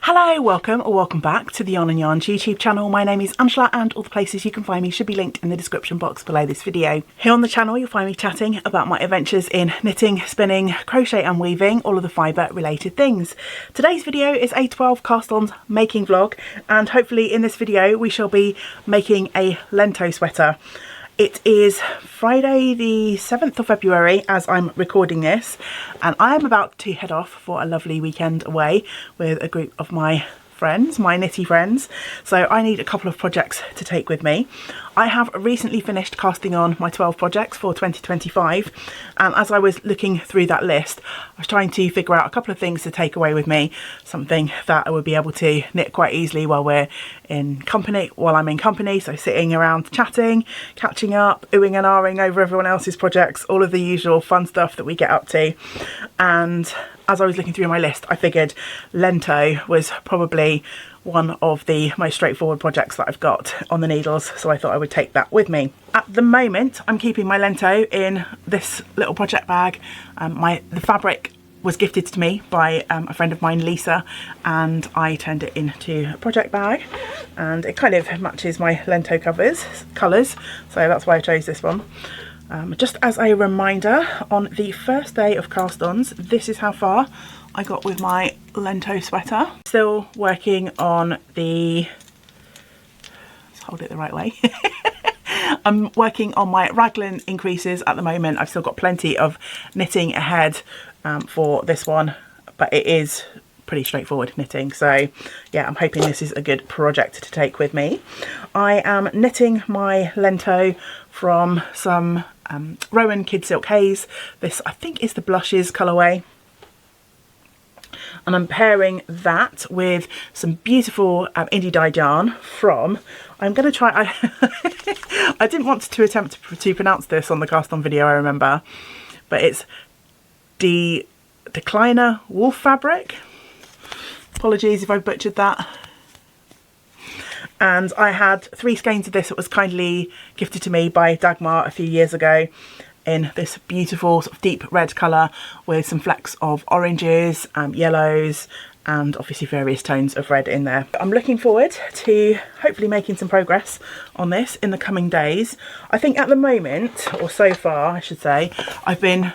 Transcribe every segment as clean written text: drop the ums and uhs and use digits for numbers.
Hello, welcome or welcome back to the YarnNYarns YouTube channel. My name is Angela and all the places you can find me should be linked in the description box below this video. Here on the channel you'll find me chatting about my adventures in knitting, spinning, crochet and weaving, all of the fibre related things. Today's video is a 12 cast-ons making vlog, and hopefully in this video we shall be making a Lento sweater. It is Friday the 7th of February as I'm recording this, and I am about to head off for a lovely weekend away with a group of my friends, my knitty friends, so I need a couple of projects to take with me. I have recently finished casting on my 12 projects for 2025, and as I was looking through that list I was trying to figure out a couple of things to take away with me, something that I would be able to knit quite easily while I'm in company, so sitting around chatting, catching up, oohing and ahhing over everyone else's projects, all of the usual fun stuff that we get up to. And as I was looking through my list I figured Lento was probably one of the most straightforward projects that I've got on the needles, so I thought I would take that with me. At the moment I'm keeping my Lento in this little project bag. The fabric was gifted to me by a friend of mine, Lisa, and I turned it into a project bag, and it kind of matches my Lento colours, so that's why I chose this one. Just as a reminder, on the first day of cast-ons, this is how far I got with my Lento sweater. Still working on the, let's hold it the right way. I'm working on my raglan increases at the moment. I've still got plenty of knitting ahead for this one, but it is pretty straightforward knitting, so yeah, I'm hoping this is a good project to take with me. I am knitting my Lento from some Rowan Kid Silk Haze. This I think is the Blushes colourway, and I'm pairing that with some beautiful indie dyed yarn from, I'm going to try, I didn't want to attempt to pronounce this on the cast on video, I remember, but it's Decliner Wolf Fabric. Apologies if I butchered that. And I had 3 skeins of this that was kindly gifted to me by Dagmar a few years ago in this beautiful sort of deep red colour with some flecks of oranges, yellows, and obviously various tones of red in there. I'm looking forward to hopefully making some progress on this in the coming days. I think at the moment, or so far I should say, I've been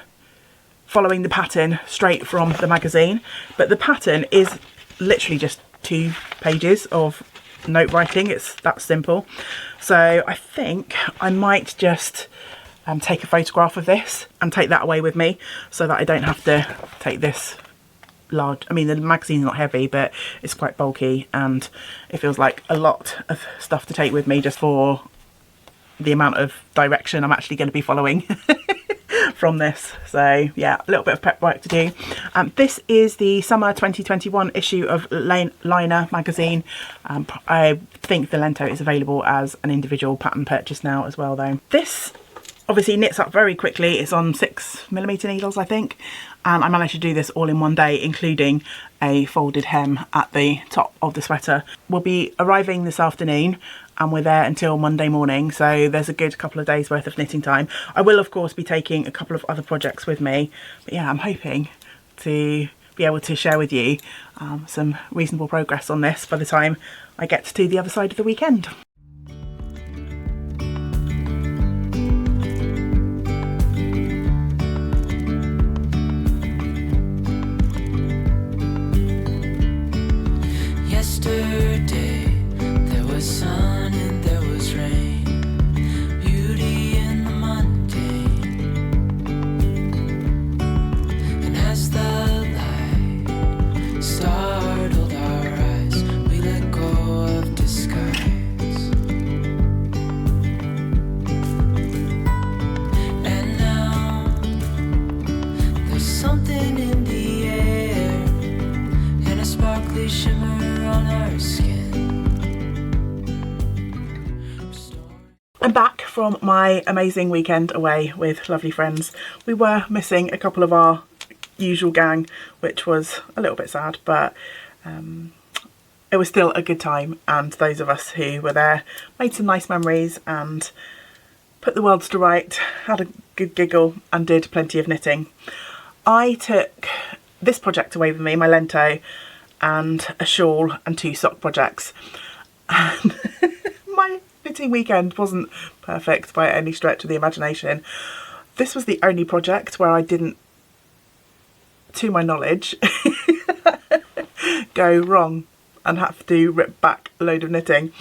following the pattern straight from the magazine, but the pattern is literally just 2 pages of note writing. It's that simple, so I think I might just take a photograph of this and take that away with me so that I don't have to take this large, I mean the magazine's not heavy but it's quite bulky and it feels like a lot of stuff to take with me just for the amount of direction I'm actually going to be following from this. So yeah, a little bit of prep work to do. This is the summer 2021 issue of Liner magazine. I think the Lento is available as an individual pattern purchase now as well though. This obviously knits up very quickly. It's on 6mm needles I think, and I managed to do this all in one day, including a folded hem at the top of the sweater. We'll be arriving this afternoon and we're there until Monday morning, so there's a good couple of days worth of knitting time. I will of course be taking a couple of other projects with me, but yeah, I'm hoping to be able to share with you some reasonable progress on this by the time I get to the other side of the weekend. Yesterday there was sun and there was rain, beauty in the mundane, and as the light startled our eyes, we let go of disguise. And now there's something in the air and a sparkly shimmer on our skin. I'm back from my amazing weekend away with lovely friends. We were missing a couple of our usual gang, which was a little bit sad, but it was still a good time, and those of us who were there made some nice memories and put the worlds to right, had a good giggle and did plenty of knitting. I took this project away with me, my Lento, and a shawl and 2 sock projects. And my knitting weekend wasn't perfect by any stretch of the imagination. This was the only project where I didn't, to my knowledge, go wrong and have to rip back a load of knitting.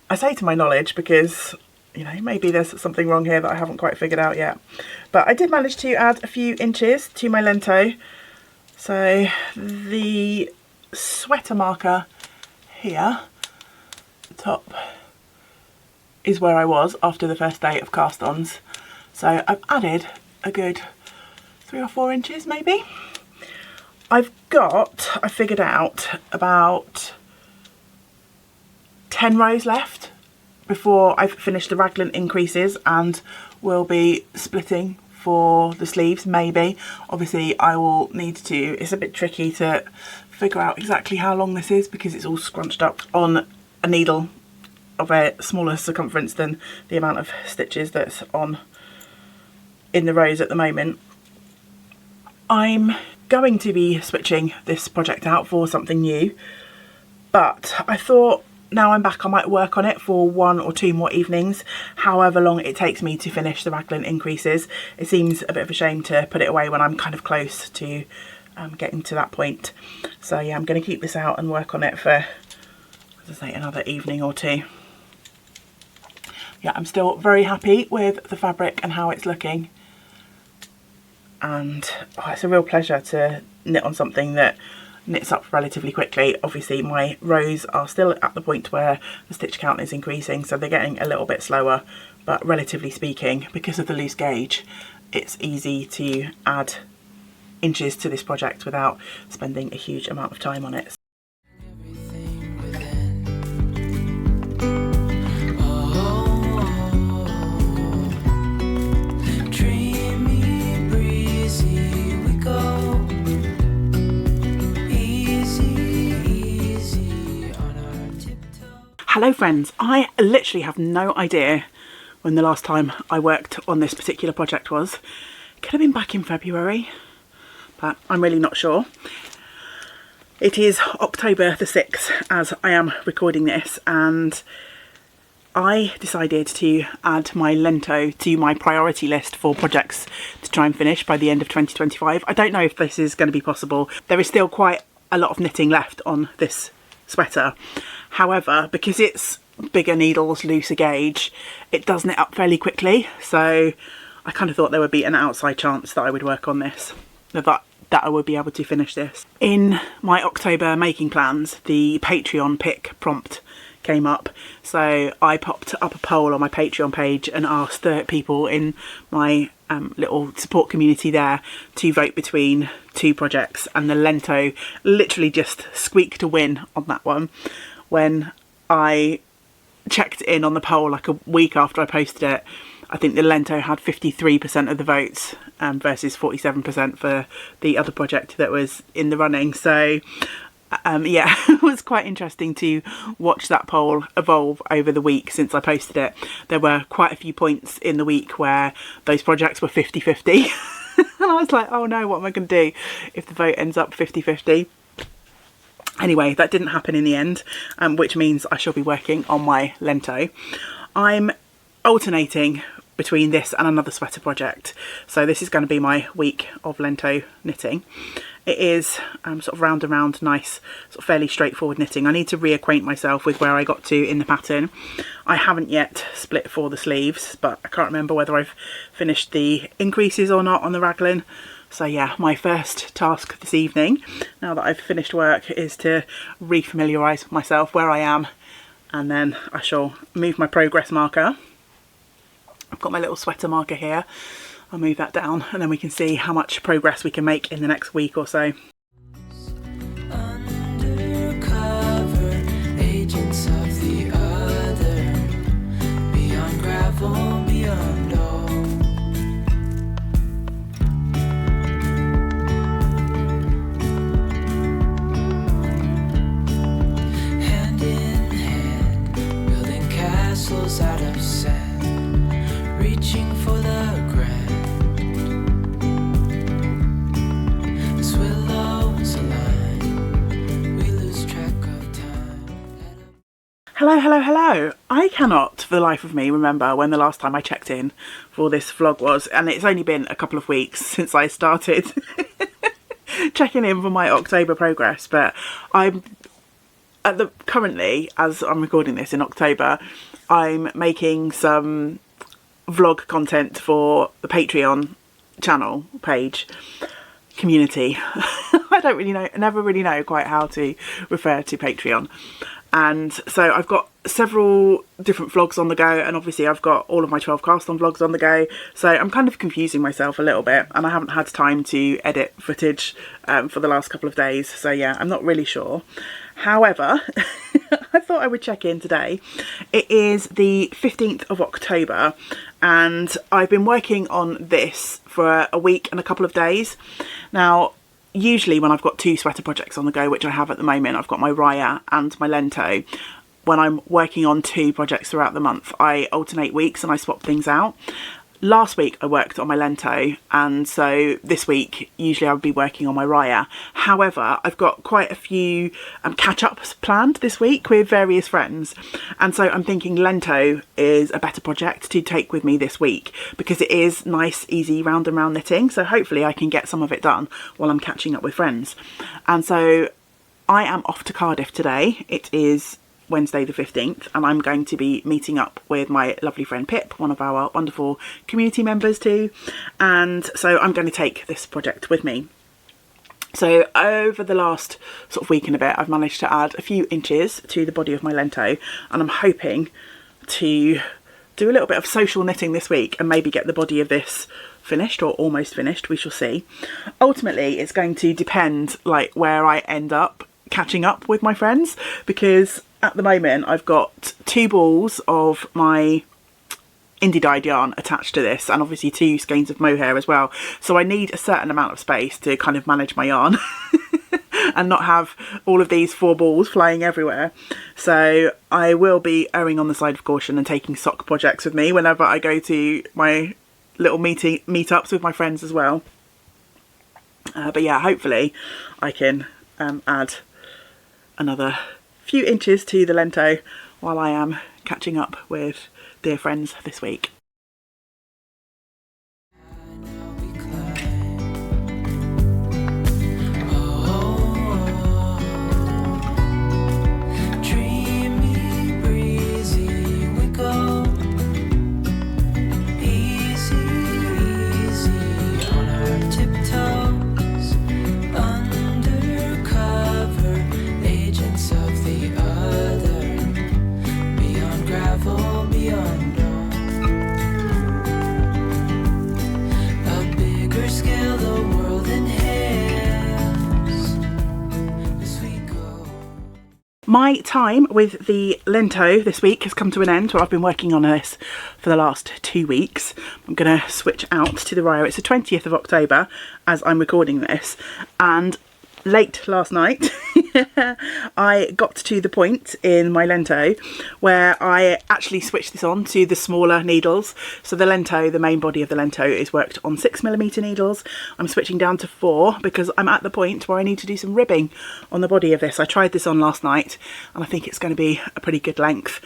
I say to my knowledge because, you know, maybe there's something wrong here that I haven't quite figured out yet. But I did manage to add a few inches to my Lento. So the sweater marker here, the top, is where I was after the first day of cast-ons. So I've added a good 3 or 4 inches maybe. I figured out about 10 rows left before I've finished the raglan increases, and we'll be splitting for the sleeves maybe. Obviously I will need to, it's a bit tricky to figure out exactly how long this is because it's all scrunched up on a needle of a smaller circumference than the amount of stitches that's on in the rows at the moment. I'm going to be switching this project out for something new, but I thought now I'm back I might work on it for 1 or 2 more evenings, however long it takes me to finish the raglan increases. It seems a bit of a shame to put it away when I'm kind of close to getting to that point. So yeah, I'm going to keep this out and work on it for, as I say, another evening or 2. Yeah, I'm still very happy with the fabric and how it's looking. And it's a real pleasure to knit on something that knits up relatively quickly. Obviously my rows are still at the point where the stitch count is increasing, so they're getting a little bit slower, but relatively speaking, because of the loose gauge, it's easy to add inches to this project without spending a huge amount of time on it. Hello friends, I literally have no idea when the last time I worked on this particular project was. It could have been back in February, but I'm really not sure. It is October the 6th as I am recording this, and I decided to add my Lento to my priority list for projects to try and finish by the end of 2025. I don't know if this is going to be possible. There is still quite a lot of knitting left on this sweater. However, because it's bigger needles, looser gauge, it does knit up fairly quickly. So I kind of thought there would be an outside chance that I would work on this, that I would be able to finish this. In my October making plans, the Patreon pick prompt came up. So I popped up a poll on my Patreon page and asked the people in my little support community there to vote between 2 projects, and the Lento literally just squeaked a win on that one. When I checked in on the poll like a week after I posted it, I think the Lento had 53% of the votes versus 47% for the other project that was in the running. So yeah, it was quite interesting to watch that poll evolve over the week since I posted it. There were quite a few points in the week where those projects were 50-50 and I was like, oh no, what am I going to do if the vote ends up 50-50? Anyway, that didn't happen in the end, which means I shall be working on my Lento. I'm alternating between this and another sweater project, so this is going to be my week of Lento knitting. It is sort of round and round, nice, sort of fairly straightforward knitting. I need to reacquaint myself with where I got to in the pattern. I haven't yet split for the sleeves, but I can't remember whether I've finished the increases or not on the raglan. So yeah, my first task this evening, now that I've finished work, is to re-familiarise myself where I am, and then I shall move my progress marker. I've got my little sweater marker here. I'll move that down and then we can see how much progress we can make in the next week or so. Undercover agents of the other, beyond gravel, beyond all. Hand in hand, building castles out of sand, reaching for the grand. As willows align, we Hello. I cannot for the life of me remember when the last time I checked in for this vlog was, and it's only been a couple of weeks since I started checking in for my October progress, but I'm currently, as I'm recording this in October, I'm making some vlog content for the Patreon channel page community. I don't really know, never really know quite how to refer to Patreon. And so I've got several different vlogs on the go, and obviously I've got all of my 12 cast on vlogs on the go, so I'm kind of confusing myself a little bit, and I haven't had time to edit footage for the last couple of days, so yeah, I'm not really sure. However, I thought I would check in today. It is the 15th of October and I've been working on this for a week and a couple of days. Now, usually when I've got two sweater projects on the go, which I have at the moment, I've got my Raya and my Lento. When I'm working on two projects throughout the month, I alternate weeks and I swap things out. Last week I worked on my Lento, and so this week usually I would be working on my Raya. However, I've got quite a few catch-ups planned this week with various friends, and so I'm thinking Lento is a better project to take with me this week because it is nice, easy, round and round knitting, so hopefully I can get some of it done while I'm catching up with friends. And so I am off to Cardiff today. It is Wednesday the 15th, and I'm going to be meeting up with my lovely friend Pip, one of our wonderful community members too, and so I'm going to take this project with me. So over the last sort of week and a bit, I've managed to add a few inches to the body of my Lento, and I'm hoping to do a little bit of social knitting this week and maybe get the body of this finished or almost finished. We shall see. Ultimately, it's going to depend like where I end up catching up with my friends, because at the moment I've got 2 balls of my indie dyed yarn attached to this, and obviously 2 skeins of mohair as well, so I need a certain amount of space to kind of manage my yarn and not have all of these 4 balls flying everywhere. So I will be erring on the side of caution and taking sock projects with me whenever I go to my little meetups with my friends as well. But yeah, hopefully I can add another few inches to the Lento while I am catching up with dear friends this week. My time with the Lento this week has come to an end. Well, I've been working on this for the last 2 weeks. I'm going to switch out to the Raya. It's the 20th of October as I'm recording this, and late last night I got to the point in my Lento where I actually switched this on to the smaller needles. So the Lento, the main body of the Lento, is worked on 6mm needles. I'm switching down to 4 because I'm at the point where I need to do some ribbing on the body of this. I tried this on last night and I think it's going to be a pretty good length.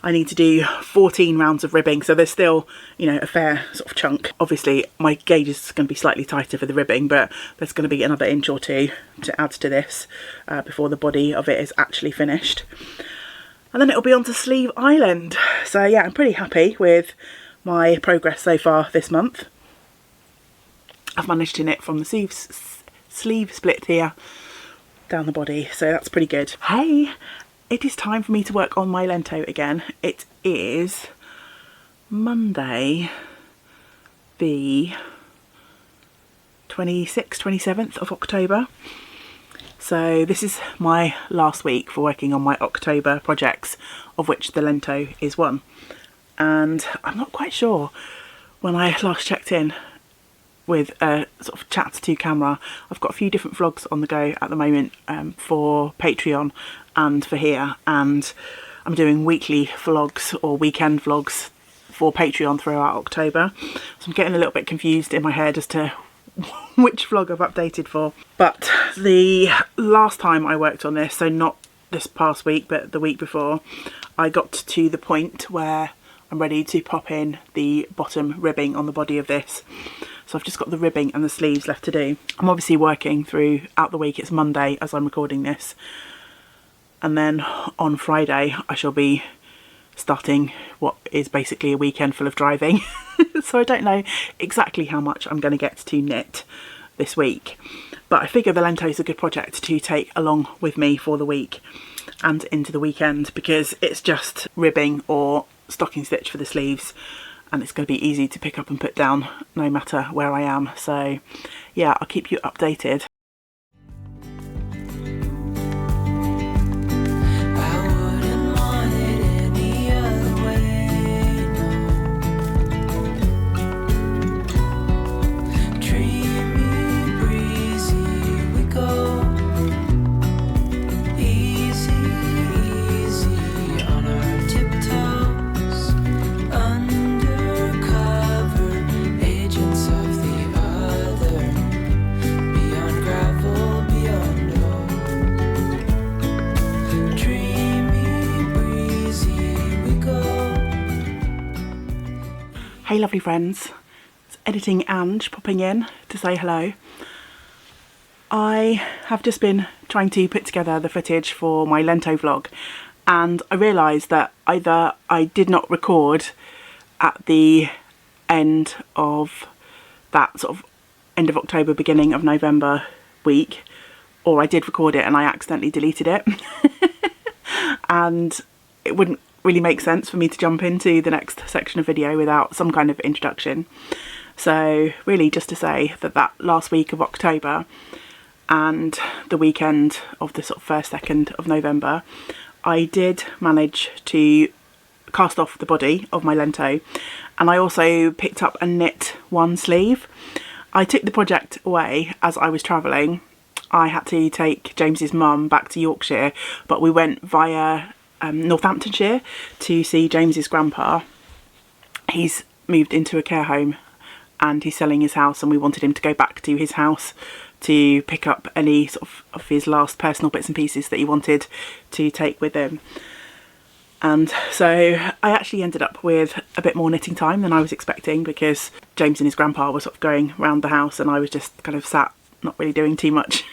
I need to do 14 rounds of ribbing, so there's still, you know, a fair sort of chunk. Obviously my gauge is going to be slightly tighter for the ribbing, but there's going to be another inch or 2 to add to this before the body of it is actually finished. And then it'll be on to Sleeve Island. So yeah, I'm pretty happy with my progress so far this month. I've managed to knit from the sleeve split here down the body, so that's pretty good. Hey! It is time for me to work on my Lento again. It is Monday the 26th, 27th of October. So this is my last week for working on my October projects, of which the Lento is one. And I'm not quite sure when I last checked in with a sort of chat to camera. I've got a few different vlogs on the go at the moment for Patreon and for here, and I'm doing weekly vlogs or weekend vlogs for Patreon throughout October, so I'm getting a little bit confused in my head as to which vlog I've updated for. But the last time I worked on this, so not this past week, but the week before, I got to the point where I'm ready to pop in the bottom ribbing on the body of this. So I've just got the ribbing and the sleeves left to do. I'm obviously working throughout the week. It's Monday as I'm recording this. And then on Friday, I shall be starting what is basically a weekend full of driving. So I don't know exactly how much I'm going to get to knit this week. But I figure the Lento is a good project to take along with me for the week and into the weekend, because it's just ribbing or stocking stitch for the sleeves, and it's going to be easy to pick up and put down no matter where I am. So yeah, I'll keep you updated. Hey lovely friends, it's Editing Ange popping in to say hello. I have just been trying to put together the footage for my Lento vlog, and I realised that either I did not record at the end of that sort of end of October, beginning of November week, or I did record it and I accidentally deleted it. And it wouldn't really make sense for me to jump into the next section of video without some kind of introduction. So really just to say that that last week of October and the weekend of the sort of 1st, 2nd of November, I did manage to cast off the body of my Lento, and I also picked up and knit one sleeve. I took the project away as I was travelling. I had to take James's mum back to Yorkshire, but we went via Northamptonshire to see James's grandpa. He's moved into a care home and he's selling his house, and we wanted him to go back to his house to pick up any sort of his last personal bits and pieces that he wanted to take with him. And so I actually ended up with a bit more knitting time than I was expecting, because James and his grandpa were sort of going around the house and I was just kind of sat not really doing too much.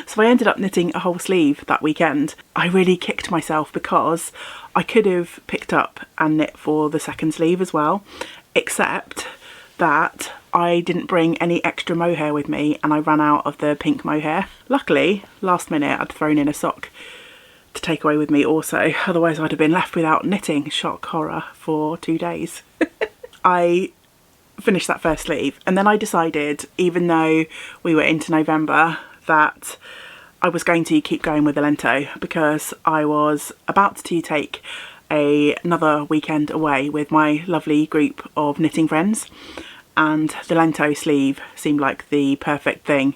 So I ended up knitting a whole sleeve that weekend. I really kicked myself because I could have picked up and knit for the second sleeve as well, except that I didn't bring any extra mohair with me and I ran out of the pink mohair. Luckily, last minute I'd thrown in a sock to take away with me also, otherwise I'd have been left without knitting, shock horror, for 2 days. I finished that first sleeve, and then I decided, even though we were into November, that I was going to keep going with the Lento, because I was about to take another weekend away with my lovely group of knitting friends, and the Lento sleeve seemed like the perfect thing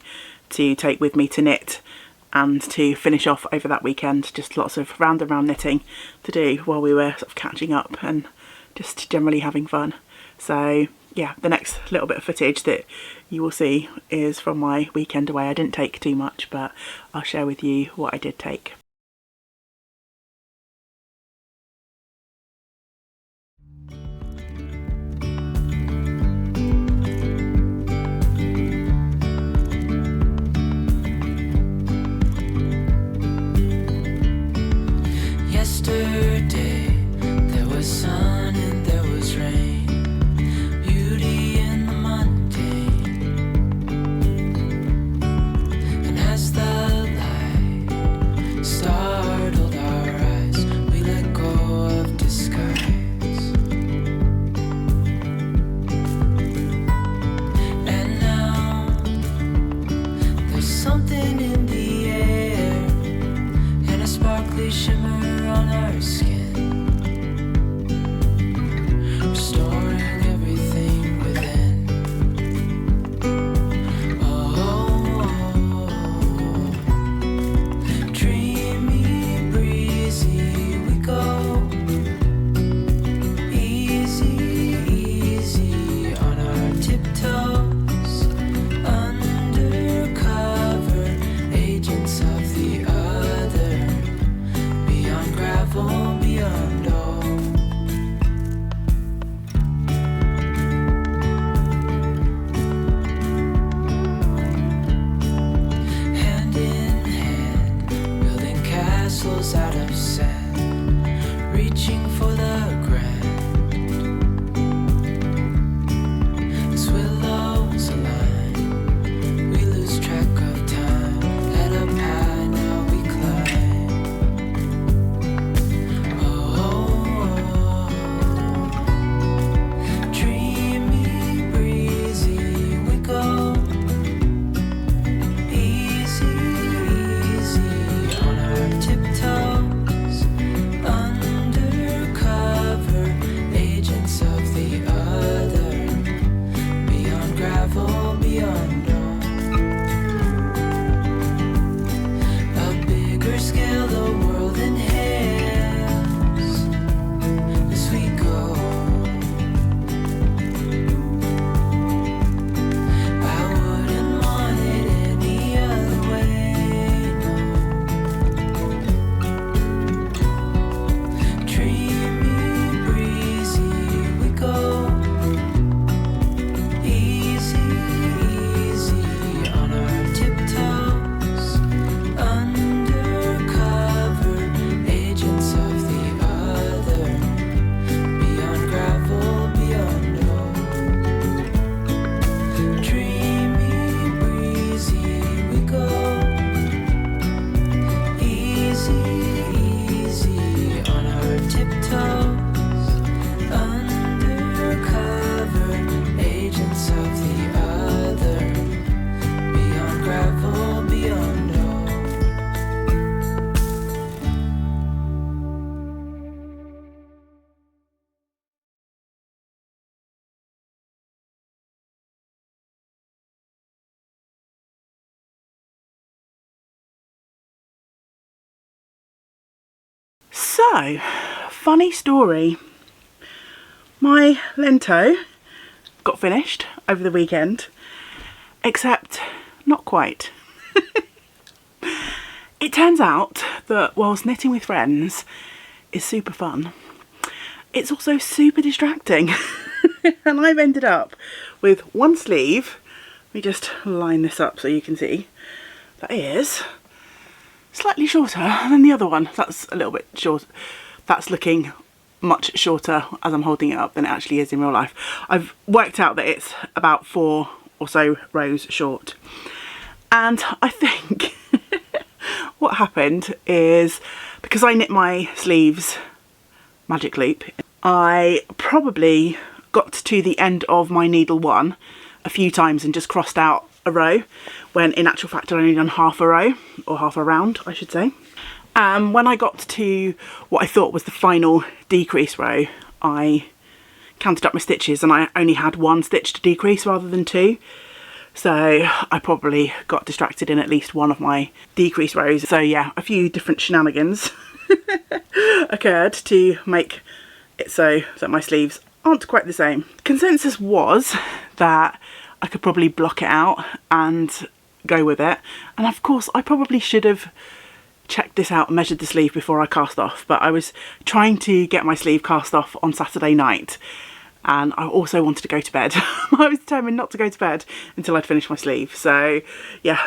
to take with me to knit and to finish off over that weekend. Just lots of round and round knitting to do while we were sort of catching up and just generally having fun. So yeah, the next little bit of footage that you will see is from my weekend away. I didn't take too much, but I'll share with you what I did take. Yesterday there was sun and there was rain, beauty in the mundane. And as the light startled our eyes, we let go of disguise. And now there's something in the air and a sparkly shimmer on our skin, restoring everything within. Oh, dreamy, breezy we go, easy, easy on our tiptoes, undercover agents of the other. castles out of sand, reaching for the grand. As willows align, we lose track of time. Head up high, now we climb. Oh, dreamy, breezy, we go. Easy, easy on our tiptoes. Undercover agents of the other. Beyond gravel, beyond all. A bigger scale the world inhales as we go. I wouldn't want it any other way, no. Dreamy, breezy, we go. Easy, easy on our tiptoes. Undercover agents of the other. Beyond gravel, beyond all. Dreamy, breezy, we go. Easy, easy on our tiptoes. Undercover agents of the other. Beyond gravel, beyond all. So, funny story. My Lento got finished over the weekend, except not quite. It turns out that whilst knitting with friends is super fun, it's also super distracting. And I've ended up with one sleeve. Let me just line this up so you can see. That is slightly shorter than the other one. That's a little bit short. That's looking much shorter as I'm holding it up than it actually is in real life. I've worked out that it's about 4 or so rows short. And I think what happened is, because I knit my sleeves magic loop, I probably got to the end of my needle one a few times and just crossed out a row, when in actual fact I'd only done half a row, or half a round I should say. When I got to what I thought was the final decrease row, I counted up my stitches and I only had 1 stitch to decrease rather than 2. So I probably got distracted in at least one of my decrease rows. So yeah, a few different shenanigans occurred to make it so that my sleeves aren't quite the same. Consensus was that I could probably block it out and go with it. And of course I probably should have checked this out and measured the sleeve before I cast off, but I was trying to get my sleeve cast off on Saturday night and I also wanted to go to bed. I was determined not to go to bed until I'd finished my sleeve. So yeah,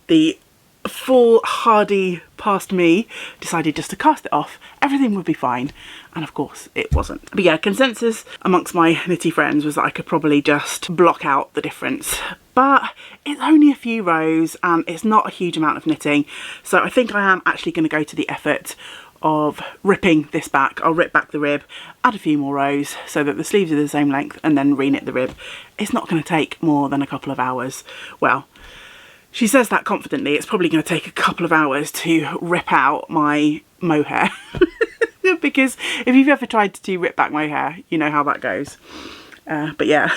the foolhardy past me decided just to cast it off, everything would be fine, and of course it wasn't. But yeah, consensus amongst my knitty friends was that I could probably just block out the difference, but it's only a few rows and it's not a huge amount of knitting, so I think I am actually going to go to the effort of ripping this back. I'll rip back the rib, add a few more rows so that the sleeves are the same length, and then re-knit the rib. It's not going to take more than a couple of hours. Well, she says that confidently. It's probably going to take a couple of hours to rip out my mohair. Because if you've ever tried to rip back mohair, you know how that goes. But yeah,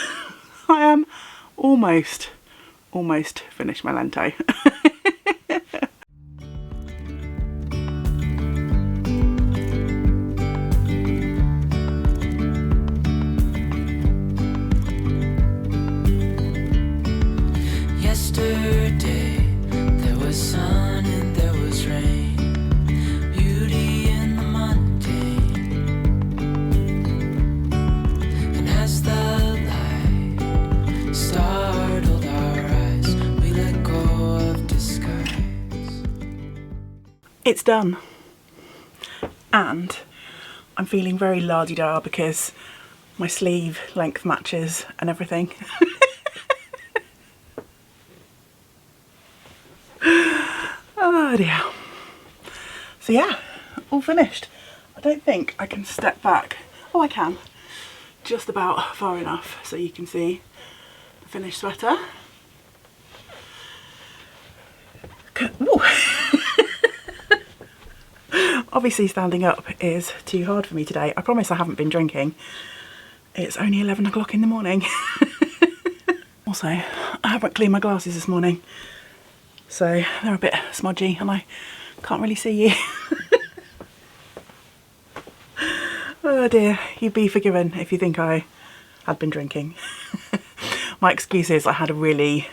I am almost finished my Lento. Yesterday there was sun and there was rain, beauty in the mundane. And as the light startled our eyes, we let go of disguise. It's done. and I'm feeling very la-di-da because my sleeve length matches and everything. Oh dear. So yeah, all finished. I don't think I can step back. Oh, I can. Just about far enough so you can see the finished sweater. Ooh. Obviously standing up is too hard for me today. I promise I haven't been drinking. It's only 11 o'clock in the morning. Also, I haven't cleaned my glasses this morning, so they're a bit smudgy and I can't really see you. Oh dear, you'd be forgiven if you think I had been drinking. My excuse is I had a really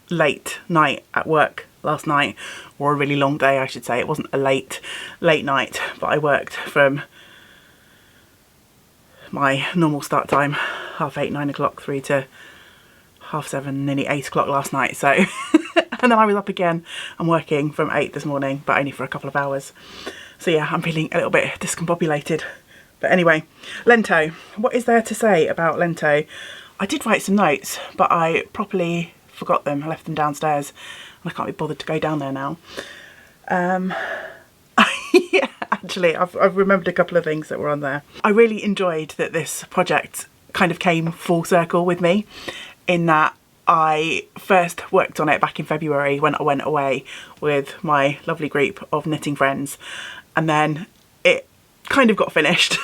late night at work last night, or a really long day I should say. It wasn't a late night, but I worked from my normal start time, 8:30, 9 o'clock, through to 7:30, nearly 8 o'clock last night. So, and then I was up again and working from 8 this morning, but only for a couple of hours. So yeah, I'm feeling a little bit discombobulated. But anyway, Lento. What is there to say about Lento? I did write some notes, but I properly forgot them. I left them downstairs and I can't be bothered to go down there now. Yeah, actually, I've remembered a couple of things that were on there. I really enjoyed that this project kind of came full circle with me, in that I first worked on it back in February when I went away with my lovely group of knitting friends, and then it kind of got finished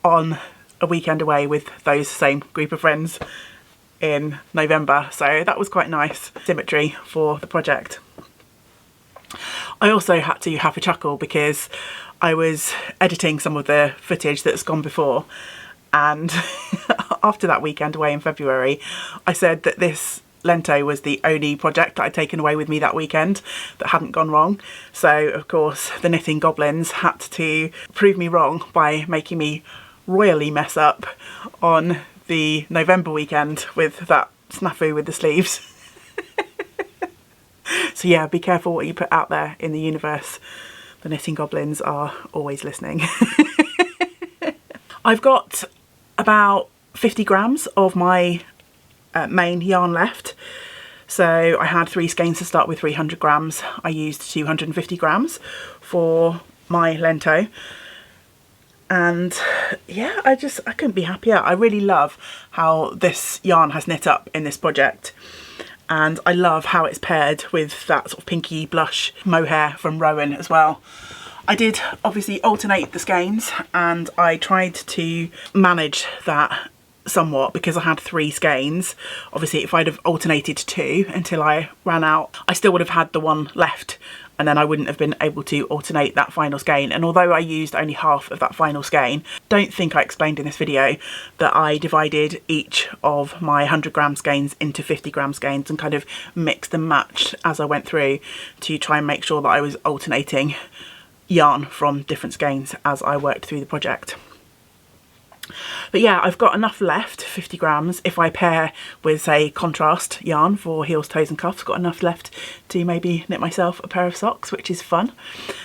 on a weekend away with those same group of friends in November. So that was quite nice symmetry for the project. I also had to have a chuckle because I was editing some of the footage that's gone before, and after that weekend away in February I said that this Lento was the only project that I'd taken away with me that weekend that hadn't gone wrong. So of course the knitting goblins had to prove me wrong by making me royally mess up on the November weekend with that snafu with the sleeves. So yeah, be careful what you put out there in the universe. The knitting goblins are always listening. I've got about 50 grams of my main yarn left. So I had 3 skeins to start with, 300 grams. I used 250 grams for my Lento. And yeah, I couldn't be happier. I really love how this yarn has knit up in this project. And I love how it's paired with that sort of pinky blush mohair from Rowan as well. I did obviously alternate the skeins, and I tried to manage that somewhat because I had 3 skeins. Obviously if I'd have alternated 2 until I ran out, I still would have had the one left, and then I wouldn't have been able to alternate that final skein. And although I used only half of that final skein, don't think I explained in this video that I divided each of my 100 gram skeins into 50 gram skeins and kind of mixed and matched as I went through to try and make sure that I was alternating yarn from different skeins as I worked through the project. But yeah, I've got enough left, 50 grams. If I pair with, say, contrast yarn for heels, toes and cuffs, got enough left to maybe knit myself a pair of socks, which is fun.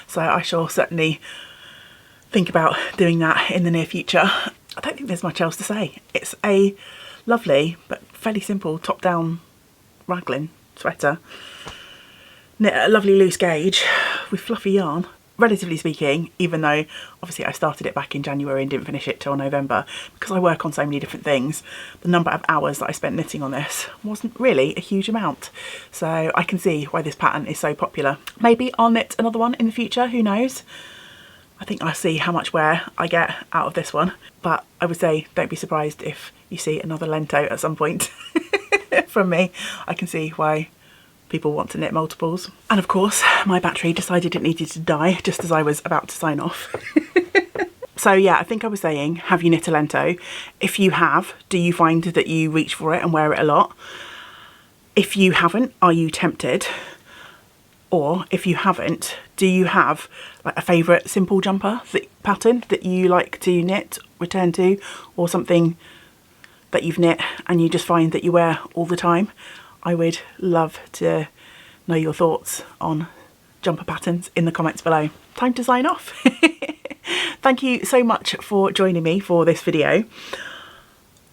So I shall certainly think about doing that in the near future. I don't think there's much else to say. It's a lovely but fairly simple top-down raglan sweater. Knit at a lovely loose gauge with fluffy yarn. Relatively speaking, even though obviously I started it back in January and didn't finish it till November, because I work on so many different things, the number of hours that I spent knitting on this wasn't really a huge amount. So I can see why this pattern is so popular. Maybe I'll knit another one in the future, who knows? I think I'll see how much wear I get out of this one. But I would say don't be surprised if you see another Lento at some point from me. I can see why people want to knit multiples. And of course my battery decided it needed to die just as I was about to sign off. So yeah, I think I was saying, have you knit a Lento? If you have, do you find that you reach for it and wear it a lot? If you haven't, are you tempted? Or if you haven't, do you have like a favourite simple jumper pattern that you like to knit, return to, or something that you've knit and you just find that you wear all the time? I would love to know your thoughts on jumper patterns in the comments below. Time to sign off. Thank you so much for joining me for this video.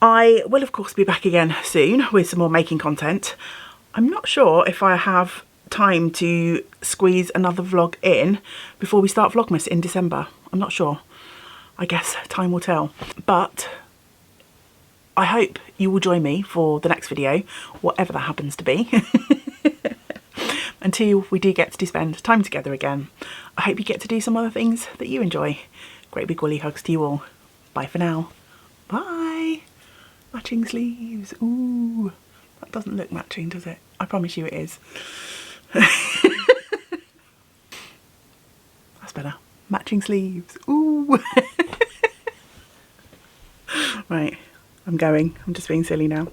I will of course be back again soon with some more making content. I'm not sure if I have time to squeeze another vlog in before we start Vlogmas in December. I'm not sure. I guess time will tell. But I hope you will join me for the next video, whatever that happens to be. Until we do get to spend time together again, I hope you get to do some other things that you enjoy. Great big woolly hugs to you all. Bye for now. Bye. Matching sleeves. Ooh, that doesn't look matching, does it? I promise you it is. That's better. Matching sleeves. Ooh. Right, I'm going. I'm just being silly now.